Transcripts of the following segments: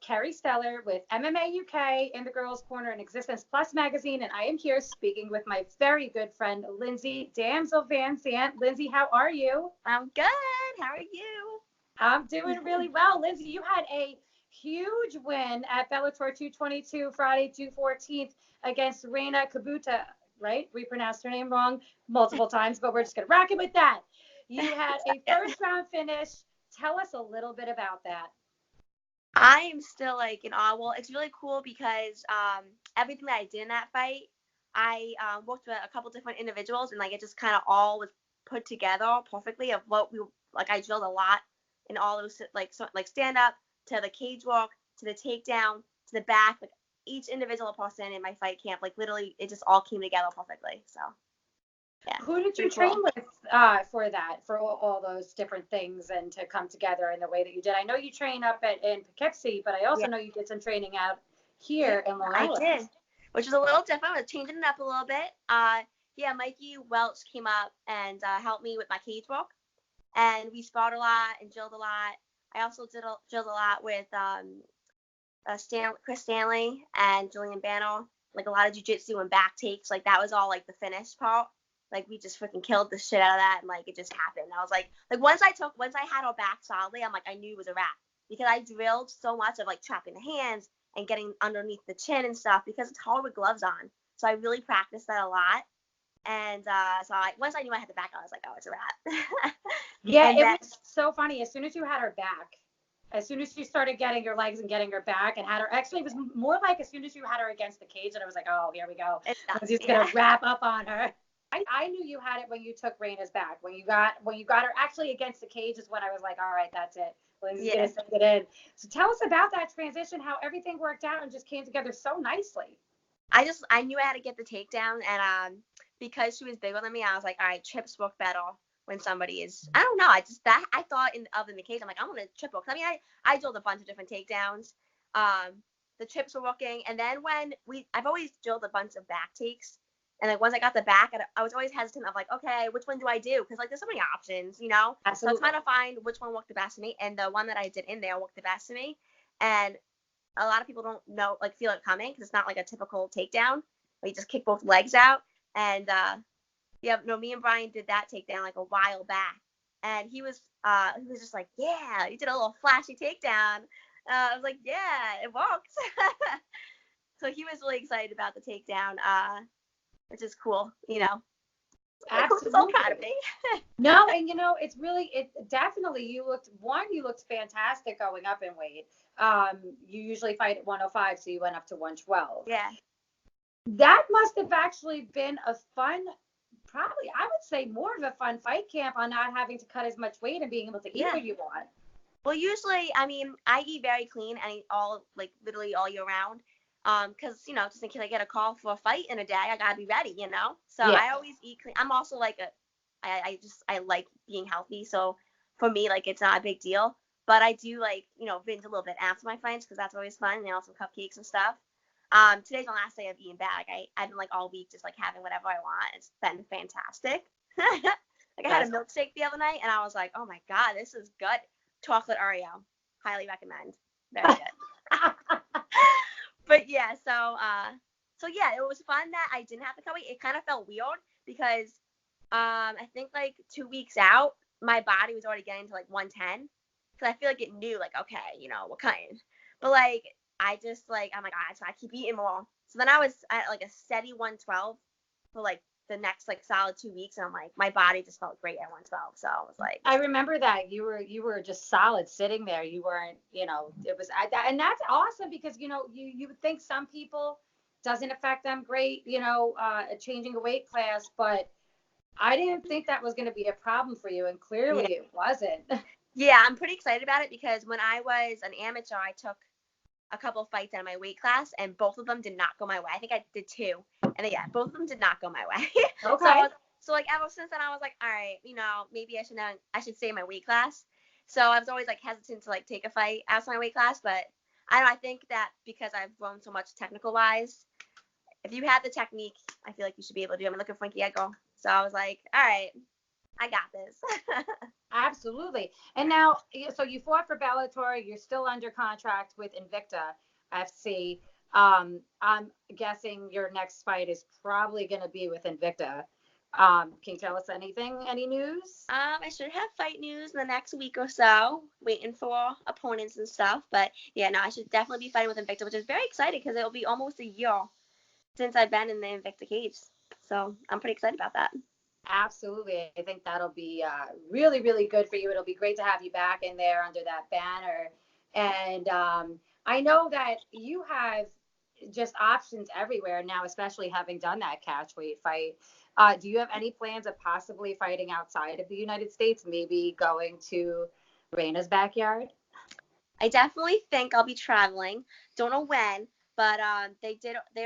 Kerry Stellar with MMA UK in the Girls Corner and Existence Plus magazine, and I am here speaking with my very good friend Lindsey Damsel VanZandt. Lindsey, how are you? I'm good. How are you? I'm doing really well. Lindsey, you had a huge win at Bellator 222 Friday, June 14th against Reina Kabuta, right? We pronounced her name wrong multiple times, but we're just going to rock it with that. You had a first round finish. Tell us a little bit about that. I am still in awe. Well, it's really cool because everything that I did in that fight, I worked with a couple different individuals, and it just kind of all was put together perfectly of what we I drilled a lot in all those stand up to the cage walk to the takedown to the back. Each individual person in my fight camp, literally, it just all came together perfectly. So. Yeah, who did you train with for that, for all those different things and to come together in the way that you did? I know you train up in Poughkeepsie, but I also know you did some training out here in Long Island. I did, which was a little different. I was changing it up a little bit. Mikey Welch came up and helped me with my cage walk, and we sparred a lot and drilled a lot. I also drilled a lot with Chris Stanley and Julian Banner, a lot of jiu-jitsu and back takes. That was all the finish part. We just freaking killed the shit out of that, and it just happened. I was once I had her back solidly, I knew it was a wrap, because I drilled so much of trapping the hands and getting underneath the chin and stuff, because it's hard with gloves on. So I really practiced that a lot, and once I knew I had the back, I was oh, it's a wrap. Yeah, it was so funny. As soon as you had her back, as soon as you started getting your legs and getting her back and had her, actually it was more as soon as you had her against the cage, and I was oh, here we go. She's gonna wrap up on her. I knew you had it when you took Reina's back. When you got her actually against the cage is when I was all right, that's it. Lindsey's gonna send it in. So tell us about that transition, how everything worked out and just came together so nicely. I knew I had to get the takedown, and because she was bigger than me, I was all right, trips work better when somebody is, I don't know, I thought in the cage, I'm I want to trip work. I drilled a bunch of different takedowns. The trips were working, and then I've always drilled a bunch of back takes. And once I got the back, I was always hesitant of okay, which one do I do? Because there's so many options, Absolutely. So I was trying to find which one worked the best for me, and the one that I did in there worked the best for me. And a lot of people don't know, feel it coming, because it's not a typical takedown where you just kick both legs out. And me and Brian did that takedown a while back, and he was just yeah, you did a little flashy takedown. I was yeah, it works. So he was really excited about the takedown. Which is cool, Absolutely. So proud of me. No, and it definitely, you looked fantastic going up in weight. You usually fight at 105, so you went up to 112. Yeah. That must have actually been a fun, probably, I would say more of a fun fight camp on not having to cut as much weight and being able to eat what you want. Well, usually, I eat very clean and eat literally all year round. Because, just in case I get a call for a fight in a day, I gotta be ready, So I always eat clean. I'm also I like being healthy. So for me, it's not a big deal. But I do binge a little bit after my fights, because that's always fun. And some cupcakes and stuff. Today's my last day of eating bad. I've been all week just having whatever I want. It's been fantastic. I had a milkshake the other night, and I was oh my God, this is good. Chocolate Oreo. Highly recommend. Very good. But yeah, so yeah, it was fun that I didn't have to cut weight. It kind of felt weird because I think 2 weeks out, my body was already getting to 110, because I feel it knew okay, we're cutting. But I just I'm so I keep eating more. So then I was at a steady 112 for the next solid 2 weeks, and I'm my body just felt great at 112. So I was I remember that you were just solid sitting there. You weren't, it was, and that's awesome, because you would think some people doesn't affect them great, changing a weight class, but I didn't think that was going to be a problem for you, and clearly it wasn't. Yeah, I'm pretty excited about it, because when I was an amateur, I took a couple of fights out of my weight class, and both of them did not go my way. I think I did 2, and both of them did not go my way. Okay. So ever since then, I was all right, maybe I should stay in my weight class. So I was always hesitant to take a fight outside my weight class, but I think that because I've grown so much technical wise, if you have the technique, I feel you should be able to do it. Look at Frankie Edgar. So I was all right, I got this. Absolutely. And now, so you fought for Bellator. You're still under contract with Invicta FC. I'm guessing your next fight is probably going to be with Invicta. Can you tell us anything? Any news? I should have fight news in the next week or so, waiting for opponents and stuff. But yeah, no, I should definitely be fighting with Invicta, which is very exciting because it'll be almost a year since I've been in the Invicta cage. So I'm pretty excited about that. Absolutely. I think that'll be really, really good for you. It'll be great to have you back in there under that banner. And I know that you have just options everywhere now, especially having done that catch weight fight. Do you have any plans of possibly fighting outside of the United States, maybe going to Reina's backyard? I definitely think I'll be traveling. Don't know when, but they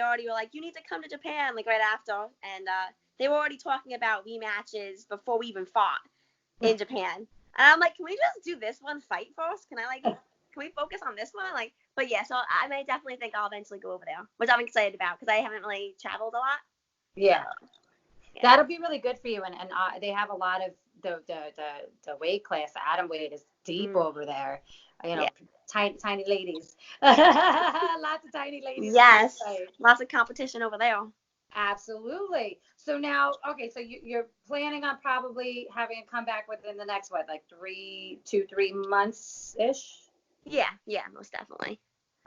already were like, you need to come to Japan like right after, and they were already talking about rematches before we even fought in Japan. And I'm like, can we just do this one fight first? Can we focus on this one? Like, but yeah, so I may definitely think I'll eventually go over there, which I'm excited about because I haven't really traveled a lot. Yeah. So, yeah. That'll be really good for you. And they have a lot of the weight class. The atom weight is deep over there. Yeah. Tiny ladies. Lots of tiny ladies. Yes. Lots of competition over there. Absolutely. So now, okay, so you're planning on probably having a comeback within the next, what, like 3 months-ish? Yeah, most definitely.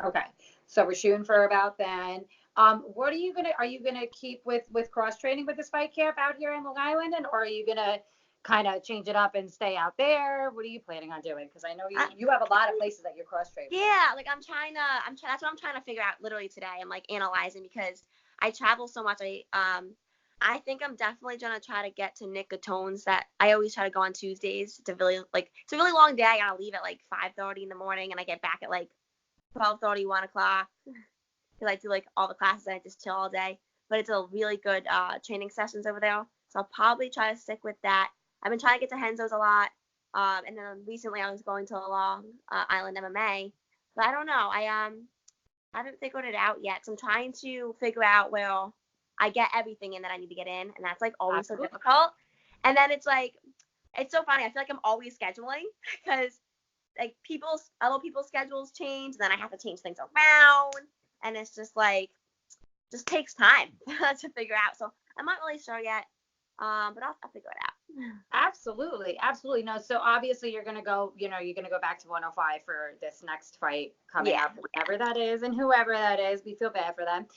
Okay. So we're shooting for about then. What are you gonna keep with cross training with this fight camp out here in Long Island, and or are you gonna kind of change it up and stay out there? What are you planning on doing? Because I know you have a lot of places that you're cross training. Yeah, like that's what I'm trying to figure out literally today. I'm like analyzing because I travel so much. I think I'm definitely gonna try to get to Nick Gatone's that I always try to go on Tuesdays. It's a really long day. I gotta leave at like 5:30 in the morning and I get back at like 12:30, 1 o'clock. Because I do like all the classes and I just chill all day. But it's a really good training sessions over there. So I'll probably try to stick with that. I've been trying to get to Henzo's a lot. And then recently I was going to Long Island MMA. But I don't know. I haven't figured it out yet. So I'm trying to figure out where I get everything in that I need to get in. And that's like always so difficult. And then it's like, it's so funny. I feel like I'm always scheduling because like other people's schedules change. And then I have to change things around. And it's just like, just takes time to figure out. So I'm not really sure yet, but I'll figure it out. Absolutely. No, so obviously you're gonna go back to 105 for this next fight coming up, whenever that is and whoever that is. We feel bad for them.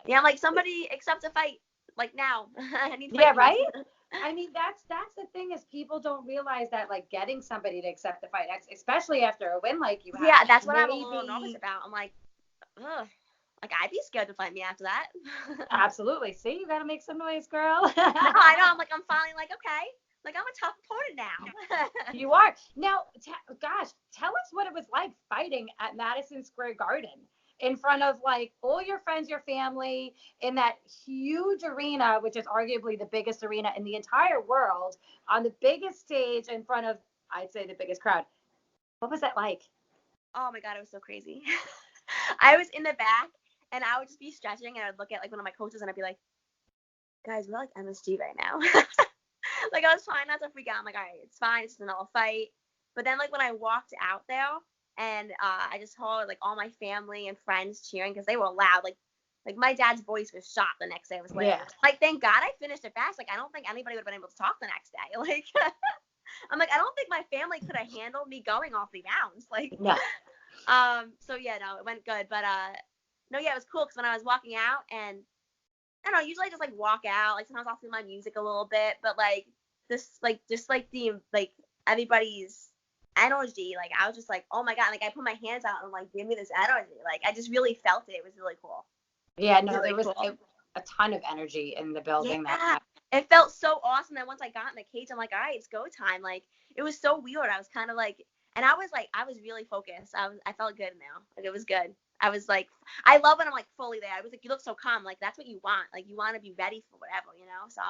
Yeah, like somebody accept a fight like now. Right. I mean, that's the thing is people don't realize that like getting somebody to accept the fight, especially after a win like you have. Yeah, that's what I'm a little nervous about. I'm like, ugh. Like I'd be scared to fight me after that. Absolutely. See, you gotta make some noise, girl. No, I know. I'm finally like, okay. Like I'm a tough opponent now. You are. Now, gosh, tell us what it was like fighting at Madison Square Garden in front of like all your friends, your family, in that huge arena, which is arguably the biggest arena in the entire world, on the biggest stage in front of, I'd say, the biggest crowd. What was that like? Oh my God, it was so crazy. I was in the back and I would just be stretching and I'd look at like one of my coaches and I'd be like, guys, we're like MSG right now. Like I was trying not to freak out. I'm like, all right, it's fine. It's just another fight. But then like when I walked out there and I just heard like all my family and friends cheering because they were loud. Like my dad's voice was shot the next day. I was like, thank God I finished it fast. Like I don't think anybody would have been able to talk the next day. Like I'm like, I don't think my family could have handled me going off the rounds. Like no. So yeah, no, it went good. But no, yeah, it was cool because when I was walking out and I don't know, usually I just like walk out. Like sometimes I'll feel my music a little bit, but like this, like just like the like everybody's energy. Like I was just like, oh my God! Like I put my hands out and like give me this energy. Like I just really felt it. It was really cool. Yeah, no, there was a ton of energy in the building. Yeah, it felt so awesome. Then once I got in the cage, I'm like, all right, it's go time. Like it was so weird. I was kind of like, and I was really focused. I felt good now. Like it was good. I was like, I love when I'm like fully there. I was like, you look so calm. Like that's what you want. Like you want to be ready for whatever, you know? So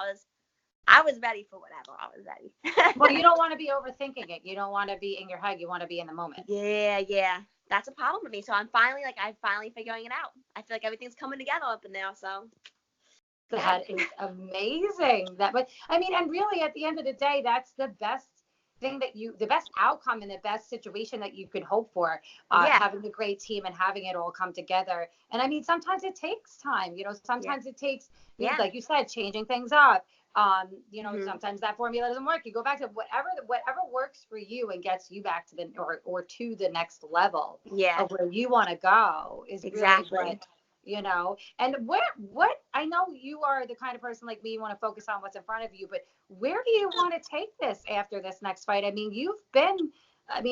I was ready for whatever. I was ready. Well, you don't want to be overthinking it. You don't want to be in your head. You want to be in the moment. Yeah. That's a problem with me. So I'm finally figuring it out. I feel like everything's coming together up in there. So That is amazing. But I mean, and really at the end of the day, that's the best thing the best outcome and the best situation that you could hope for, having a great team and having it all come together. And I mean, sometimes it takes time, sometimes it takes, like you said, changing things up. Sometimes that formula doesn't work. You go back to whatever works for you and gets you back to or to the next level of where you want to go is really what, and what I know you are the kind of person like me, you want to focus on what's in front of you, but where do you want to take this after this next fight? I mean,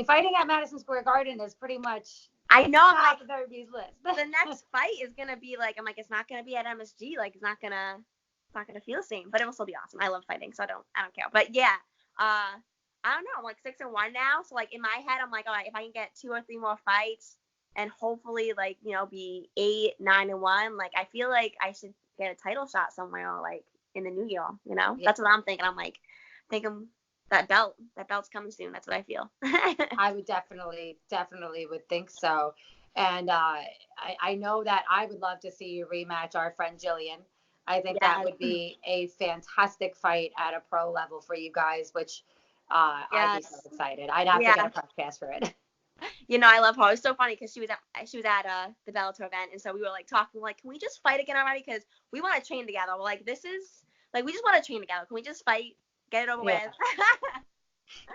fighting at Madison Square Garden is pretty much top of everybody's list. The next fight is gonna be like, I'm like, it's not gonna be at MSG, like it's not gonna feel the same, but it will still be awesome. I love fighting, so I don't care. But yeah, I don't know, I'm like 6-1 now, so like in my head I'm like, all right, if I can get 2 or 3 more fights and hopefully like, be 8-9-1, like I feel like I should get a title shot somewhere like in the new year, That's what I'm thinking. I'm like thinking that belt's coming soon. That's what I feel. I would definitely would think so. And I know that I would love to see you rematch our friend Jillian. I think that would be a fantastic fight at a pro level for you guys, which I'd be so excited. I'd have to get a press pass for it. I love her. It was so funny because she was at the Bellator event, and so we were like talking, like, can we just fight again already? Because we want to train together. We're like, this is like, we just want to train together. Can we just fight, get it over with?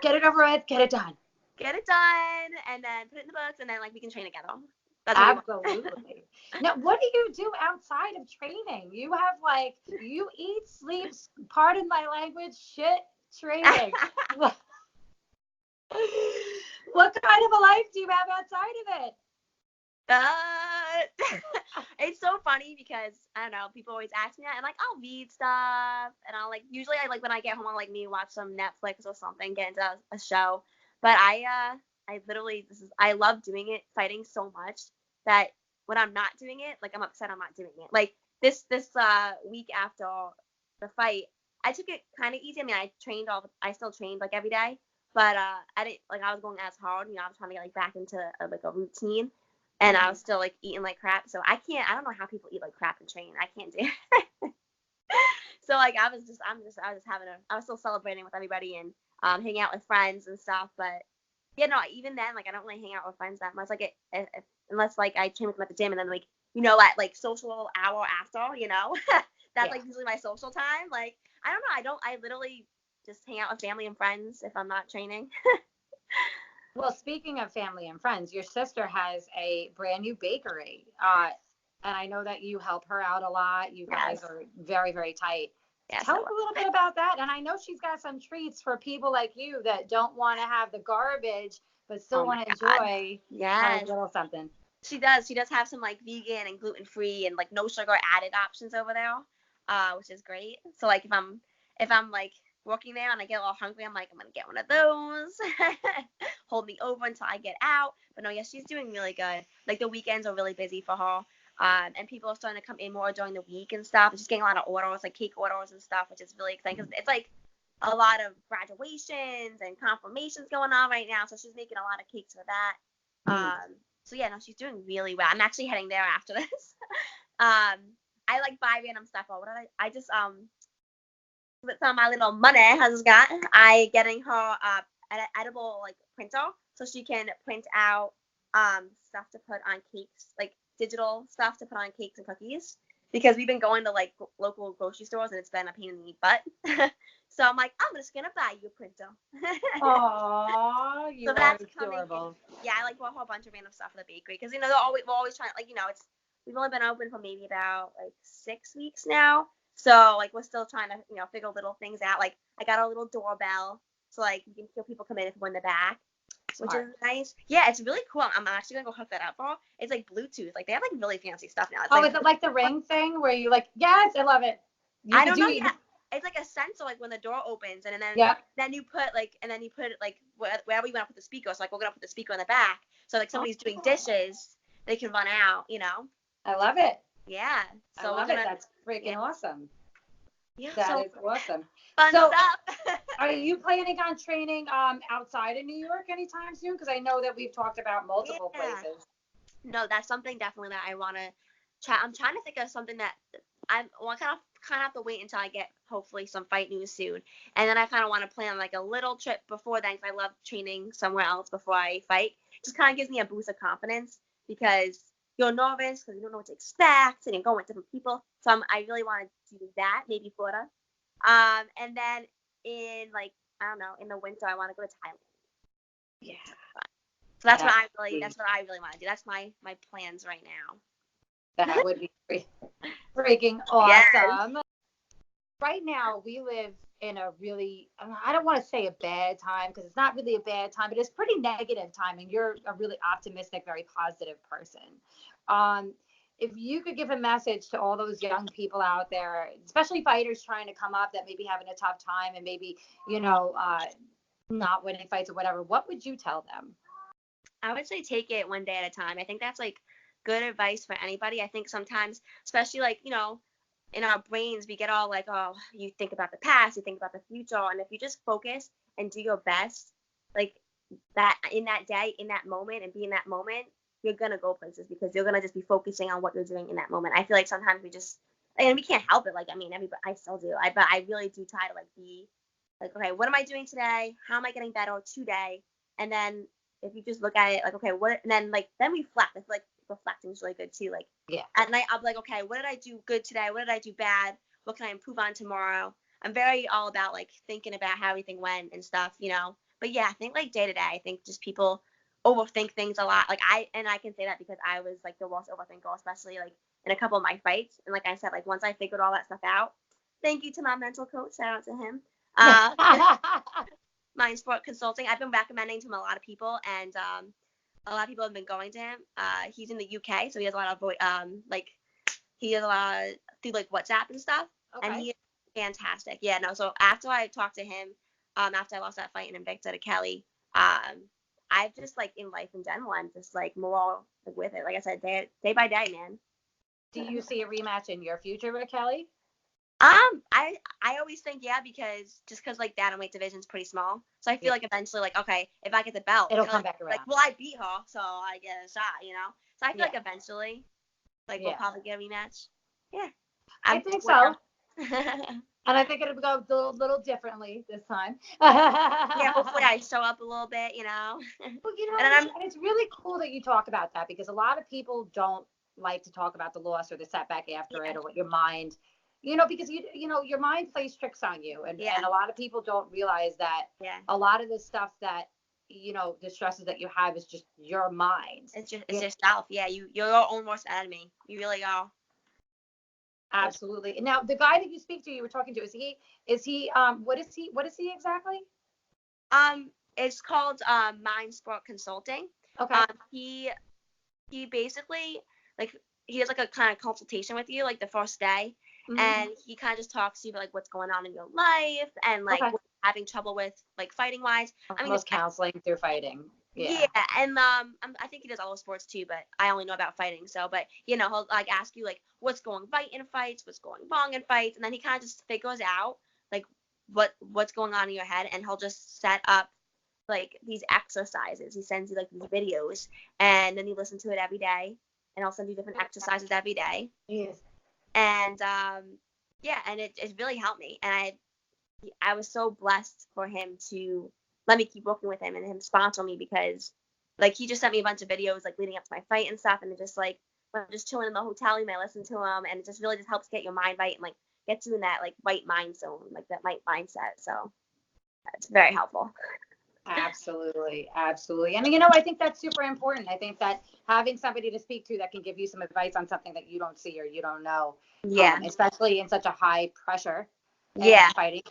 Get it over with, get it done. Get it done, and then put it in the books, and then like we can train together. That's absolutely. Now, what do you do outside of training? You have like, you eat, sleep, pardon my language, shit training. What kind of a life do you have outside of it? It's so funny because I don't know, people always ask me that, and like I'll read stuff, and I'll like usually I like when I get home I'll like maybe watch some Netflix or something, get into a show. But I literally I love doing it, fighting so much that when I'm not doing it, like I'm upset I'm not doing it. Like this week after the fight, I took it kind of easy. I mean, I still trained like every day, but I didn't like I was going as hard. I was trying to get like back into like a routine. And I was still like eating like crap, so I don't know how people eat like crap and train. I can't do it. So like I was still celebrating with everybody and hanging out with friends and stuff. But even then, like I don't really hang out with friends that much. Like unless like I train with them at the gym, and then like at like social hour after, that's like usually my social time. Like I don't know. I literally just hang out with family and friends if I'm not training. Well, speaking of family and friends, your sister has a brand new bakery. And I know that you help her out a lot. You guys are very, very tight. Yes, tell us a little bit about that. And I know she's got some treats for people like you that don't want to have the garbage, but still want to enjoy a little something. She does. She does have some like vegan and gluten-free and like no sugar added options over there, which is great. So like if I'm like working there and I get a little hungry, I'm like, I'm gonna get one of those. Hold me over until I get out. But no, she's doing really good. Like the weekends are really busy for her. And people are starting to come in more during the week and stuff. She's getting a lot of orders, like cake orders and stuff, which is really exciting because it's like a lot of graduations and confirmations going on right now. So she's making a lot of cakes for that. So she's doing really well. I'm actually heading there after this. I like buy random stuff. I just with some of my little money has got, I getting her an edible like printer so she can print out stuff to put on cakes, like digital stuff to put on cakes and cookies, because we've been going to like local grocery stores and it's been a pain in the butt. So I'm like, I'm just gonna buy you a printer. Aww, you are adorable. Yeah, I like bought a whole bunch of random stuff for the bakery because we're always trying, like we've only been open for maybe about like 6 weeks now. So, like, we're still trying to, figure little things out. Like, I got a little doorbell, so, like, you can feel people come in if we're in the back, which is nice. Yeah, it's really cool. I'm actually going to go hook that up for. It's, like, Bluetooth. Like, they have, like, really fancy stuff now. Is it like the Ring thing where you, like, yes, I love it. I don't know. Yeah. It's, like, a sensor, like, when the door opens, and then you put, like, wherever you want to put the speaker. So, like, we're going to put the speaker in the back. So, like, somebody's doing dishes, they can run out, I love it. Yeah. So I love it. That's freaking awesome. Yeah, that is awesome. Fun stuff. Are you planning on training outside of New York anytime soon? Because I know that we've talked about multiple places. No, that's something definitely that I want to try. I'm trying to think of something that I'm kind of kind of have to wait until I get hopefully some fight news soon. And then I kind of want to plan like a little trip before then, because I love training somewhere else before I fight. Just kind of gives me a boost of confidence, because you're nervous because you don't know what to expect and you're going with different people. So I really want to do that, maybe Florida. And then in like, I don't know, in the winter, I want to go to Thailand. Yeah. So that's what I really want to do. That's my plans right now. That would be freaking awesome. Yes. Right now, we live in a really, I don't want to say a bad time, because it's not really a bad time, but it's pretty negative time, and you're a really optimistic, very positive person. If you could give a message to all those young people out there, especially fighters trying to come up that may be having a tough time and maybe, not winning fights or whatever, what would you tell them? I would say take it one day at a time. I think that's like good advice for anybody. I think sometimes, especially like, in our brains, we get all like, oh, you think about the past, you think about the future. And if you just focus and do your best, like that in that day, in that moment, and be in that moment, you're going to go places, because you're going to just be focusing on what you're doing in that moment. I feel like sometimes we can't help it. Like, I mean, everybody, I still do. But I really do try to like be like, okay, what am I doing today? How am I getting better today? And then if you just look at it like, okay, what, and then then reflect. I feel like reflecting is really good too. Like, yeah. At night, I'll be like, okay, what did I do good today? What did I do bad? What can I improve on tomorrow? I'm very all about like thinking about how everything went and stuff, But yeah, I think like day to day, I think just people overthink things a lot. Like I can say that because I was like the worst overthinker, especially like in a couple of my fights. And like I said, like once I figured all that stuff out, thank you to my mental coach, shout out to him. Mind Sport Consulting. I've been recommending to him a lot of people, and a lot of people have been going to him. He's in the UK, so he does a lot of he does a lot through like WhatsApp and stuff. Okay. And he is fantastic. Yeah, no. So after I talked to him, after I lost that fight in Invicta to Kelly, I've just like in life in general, I'm just like more like with it. Like I said, day by day, man. Do you see a rematch in your future with Kelly? I always think because like that weight division is pretty small, so I feel like eventually, like, okay, if I get the belt, it'll come back around. Like, well, I beat her, so I get a shot, So I feel like eventually, like, we'll probably get a rematch. Yeah, I think so. And I think it'll go a little differently this time. Yeah, hopefully I show up a little bit, Well, and it's really cool that you talk about that, because a lot of people don't like to talk about the loss or the setback after it, or what your mind. Because your mind plays tricks on you, and a lot of people don't realize that a lot of the stuff that the stresses that you have is just your mind. It's yourself. Yeah, you're your own worst enemy. You really are. Absolutely. And now the guy that you speak to, you were talking to, is he what is he exactly? It's called Mind Sport Consulting. Okay. He basically like he has like a kind of consultation with you like the first day. Mm-hmm. And he kind of just talks to you about like what's going on in your life and like what you're having trouble with like fighting wise. I mean, counseling through fighting. Yeah, and I think he does all sports too, but I only know about fighting. So, but he'll like ask you like what's going right in fights, what's going wrong in fights, and then he kind of just figures out like what's going on in your head, and he'll just set up like these exercises. He sends you like these videos, and then you listen to it every day, and I'll send you different exercises every day. Yes. And and it really helped me, and I was so blessed for him to let me keep working with him and him sponsor me, because like he just sent me a bunch of videos like leading up to my fight and stuff, and it just like when I'm just chilling in the hotel, you may listen to him, and it just really just helps get your mind right and like get you in that like right mind zone, like that right mindset. So it's very helpful. Absolutely. And I think that's super important. I think that having somebody to speak to that can give you some advice on something that you don't see or you don't know, especially in such a high pressure fighting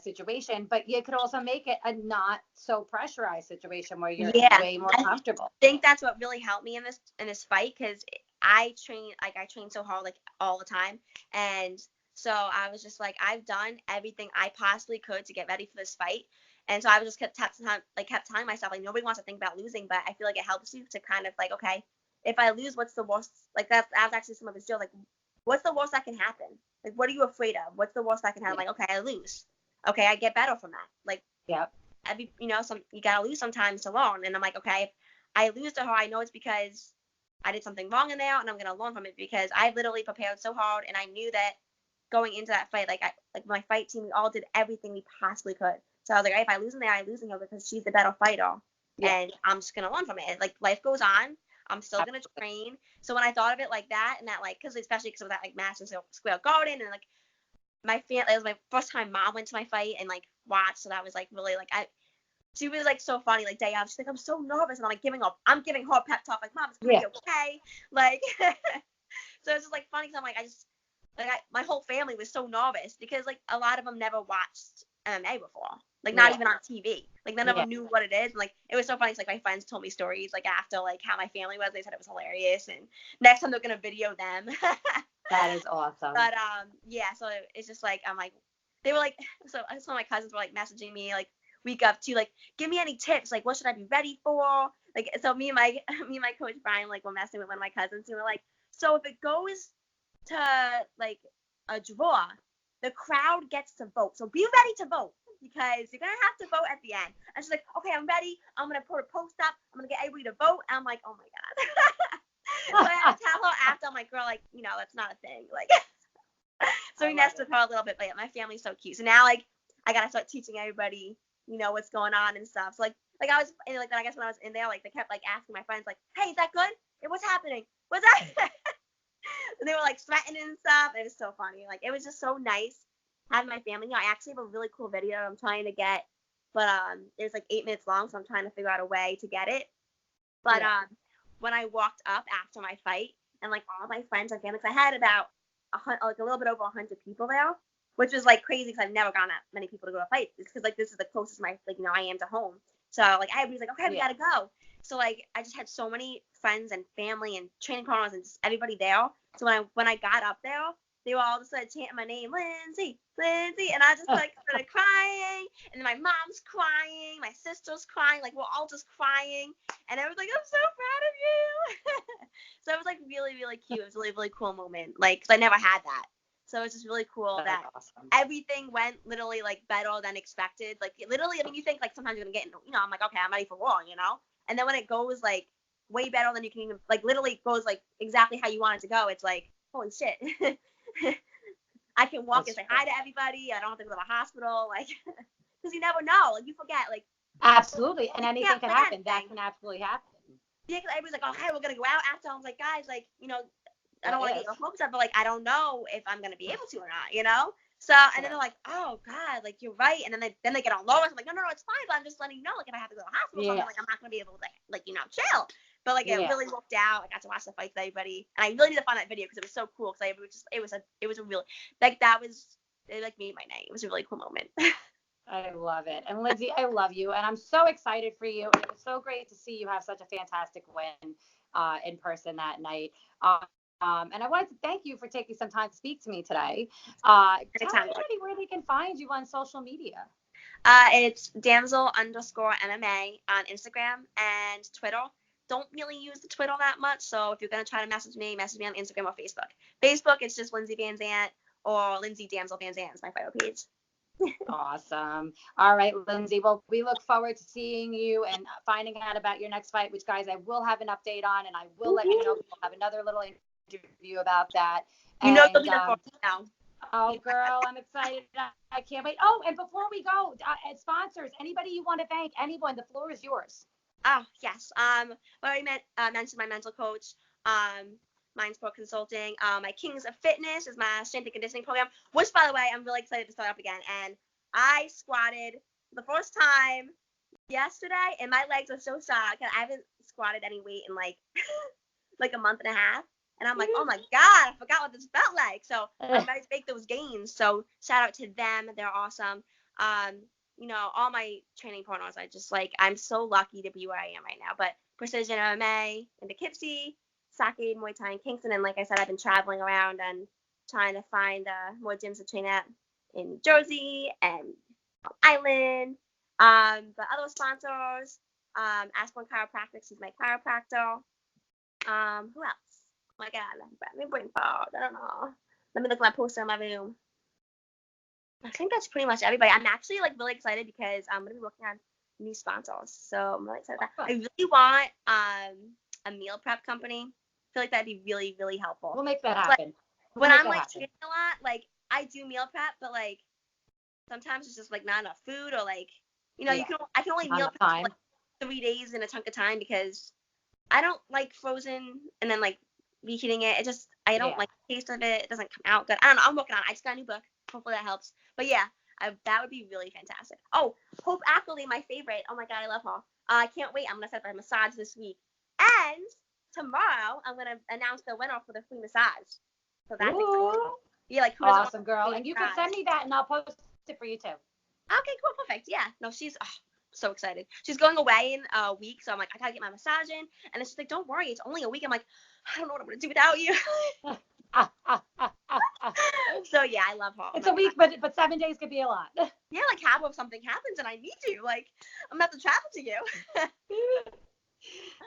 situation, but you could also make it a not so pressurized situation where you're way more comfortable. I think that's what really helped me in this fight, because I train so hard like all the time, and so I was just like, I've done everything I possibly could to get ready for this fight. And so I was just kept telling myself, like, nobody wants to think about losing, but I feel like it helps you to kind of like, okay, if I lose, what's the worst? Like that was actually some of his deals. Like, what's the worst that can happen? Like, what are you afraid of? What's the worst that can happen? Like, okay, I lose. Okay, I get better from that. Like, you gotta lose sometimes to learn. And I'm like, okay, if I lose to her, I know it's because I did something wrong in there, and I'm gonna learn from it, because I literally prepared so hard, and I knew that going into that fight, like my fight team, we all did everything we possibly could. So I was like, if I lose in there, I lose in here because she's the better fighter. Yeah. And I'm just going to learn from it. Like, life goes on. I'm still going to train. So when I thought of it like that, and that, like, especially because of that, like, Madison Square Garden, and, like, it was my first time Mom went to my fight and, like, watched. So that was, like, really, like, she was, like, so funny. Like, day of, she's like, I'm so nervous. And I'm, like, I'm giving her a pep talk. Like, Mom, it's going to be okay. Like, so it's just, like, funny because I'm, like, my whole family was so nervous because, like, a lot of them never watched MMA before. Like, not even on TV. Like, none of them knew what it is. And, like, it was so funny. It's like, my friends told me stories, like, after, like, how my family was. They said it was hilarious. And next time they're going to video them. That is awesome. But, yeah, so it's just, like, I'm, like, they were, like, so some of my cousins were, like, messaging me, like, week up to, like, give me any tips. Like, what should I be ready for? Like, so me and my coach, Brian, like, were messing with one of my cousins. And we're, like, so if it goes to, like, a draw, the crowd gets to vote. So be ready to vote because you're going to have to vote at the end. And she's like, okay, I'm ready. I'm going to put a post up. I'm going to get everybody to vote. And I'm like, oh my God. So I had to tell her after, I'm like, girl, like, that's not a thing. Like, so we messed with her a little bit, but yeah, my family's so cute. So now, like, I got to start teaching everybody, what's going on and stuff. So like I was, and like, then I guess when I was in there, like, they kept, like, asking my friends, like, hey, is that good? Hey, what's happening? What's that? And they were, like, sweating and stuff. It was so funny. Like, it was just so nice having my family here. I actually have a really cool video I'm trying to get, but it was, like, 8 minutes long, so I'm trying to figure out a way to get it. But when I walked up after my fight, and, like, all my friends and family, because I had about a little bit over 100 people there, which was, like, crazy because I've never gotten that many people to go to fight. It's because, like, this is the closest I am to home. So, like, everybody's like, okay, we gotta go. So, like, I just had so many friends and family and training partners and just everybody there. So when I got up there, they were all just like chanting my name, Lindsey, and I just, like, started crying. And then my mom's crying, my sister's crying, like, we're all just crying. And I was like, I'm so proud of you. So it was, like, really, really cute. It was a really, really cool moment, like, because I never had that. So it's just really cool that everything went literally, like, better than expected. Like, literally, I mean, you think, like, sometimes you're going to get, I'm like, okay, I'm ready for war, And then when it goes, like, way better than you can even, like, literally goes, like, exactly how you want it to go, it's like, holy shit. I can walk and say hi to everybody. I don't have to go to the hospital, like, because you never know. Like, you forget, like. Absolutely. And anything can happen. That can absolutely happen. Yeah, because everybody's like, oh, hey, we're going to go out after. I was like, guys, like, I don't want to get your hopes up, but, like, I don't know if I'm going to be able to or not, So, and then they're like, oh, God, like, you're right. And then they get on lower. I'm like, no, it's fine. But I'm just letting you know, like, if I have to go to the hospital or something, like, I'm not going to be able to, like, chill. But, like, it really worked out. I got to watch the fight with everybody. And I really need to find that video because it was so cool. Because it was a really, like, it, like, made my night. It was a really cool moment. I love it. And Lindsey, I love you. And I'm so excited for you. And it was so great to see you have such a fantastic win in person that night. And I wanted to thank you for taking some time to speak to me today. Tell everybody where they can find you on social media. It's damsel_MMA on Instagram and Twitter. Don't really use the Twitter that much, so if you're going to try to message me on Instagram or Facebook. Facebook, it's just Lindsey VanZandt or Lindsey Damsel VanZandt is my bio page. Awesome. All right, Lindsey. Well, we look forward to seeing you and finding out about your next fight, which, guys, I will have an update on, and I will let you know. We'll have another little interview about that. And, you'll be there now. Oh, girl, I'm excited. I can't wait. Oh, and before we go, sponsors, anybody you want to thank, anyone, the floor is yours. Oh, yes. I already mentioned my mental coach, Mind Sport Consulting. My Kings of Fitness is my strength and conditioning program, which, by the way, I'm really excited to start up again. And I squatted for the first time yesterday, and my legs are so sore because I haven't squatted any weight in, like, like a month and a half. And I'm like, oh, my God, I forgot what this felt like. So I'm ready to make those gains. So shout out to them. They're awesome. All my training partners, I'm so lucky to be where I am right now. But Precision MMA in Poughkeepsie, Sake Muay Thai in Kingston. And like I said, I've been traveling around and trying to find more gyms to train at in New Jersey and Island. But other sponsors, Aspen Chiropractic, he's my chiropractor. Who else? Oh my God, my brain fog. I don't know. Let me look at my poster in my room. I think that's pretty much everybody. I'm actually, like, really excited because I'm gonna be working on new sponsors. So I'm really excited about that. I really want a meal prep company. I feel like that'd be really, really helpful. We'll make that happen. Like, when I'm, like, training a lot, like, I do meal prep, but like sometimes it's just like not enough food, or like, you know, I can only meal prep for, like 3 days in a chunk of time because I don't like frozen and then like reheating it. I don't like the taste of it. It doesn't come out good. I don't know. I'm working on it. I just got a new book. Hopefully that helps. But yeah, that would be really fantastic. Oh, Hope Ackley, my favorite. Oh my God, I love her. I can't wait. I'm going to set up a massage this week. And tomorrow, I'm going to announce the winner for the free massage. So that's exciting. Yeah, like who doesn't awesome, girl. And you can send me that and I'll post it for you too. Okay, cool, perfect. Yeah. No, she's so excited. She's going away in a week, so I'm like, I gotta get my massage in. And it's just like, don't worry, it's only a week. I'm like, I don't know what I'm gonna do without you. So yeah, I love her. It's a week, but 7 days could be a lot. Yeah, like how if something happens and I need you, like I'm gonna have to travel to you.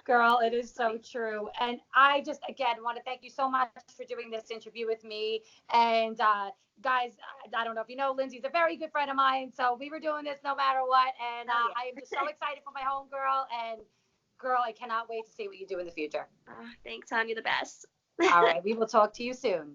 Girl, it is so true. And I just, again, want to thank you so much for doing this interview with me. And guys, I don't know if you know, Lindsey's a very good friend of mine. So we were doing this no matter what. And I am just so excited for my homegirl. And girl, I cannot wait to see what you do in the future. Thanks, hon. You're the best. All right. We will talk to you soon.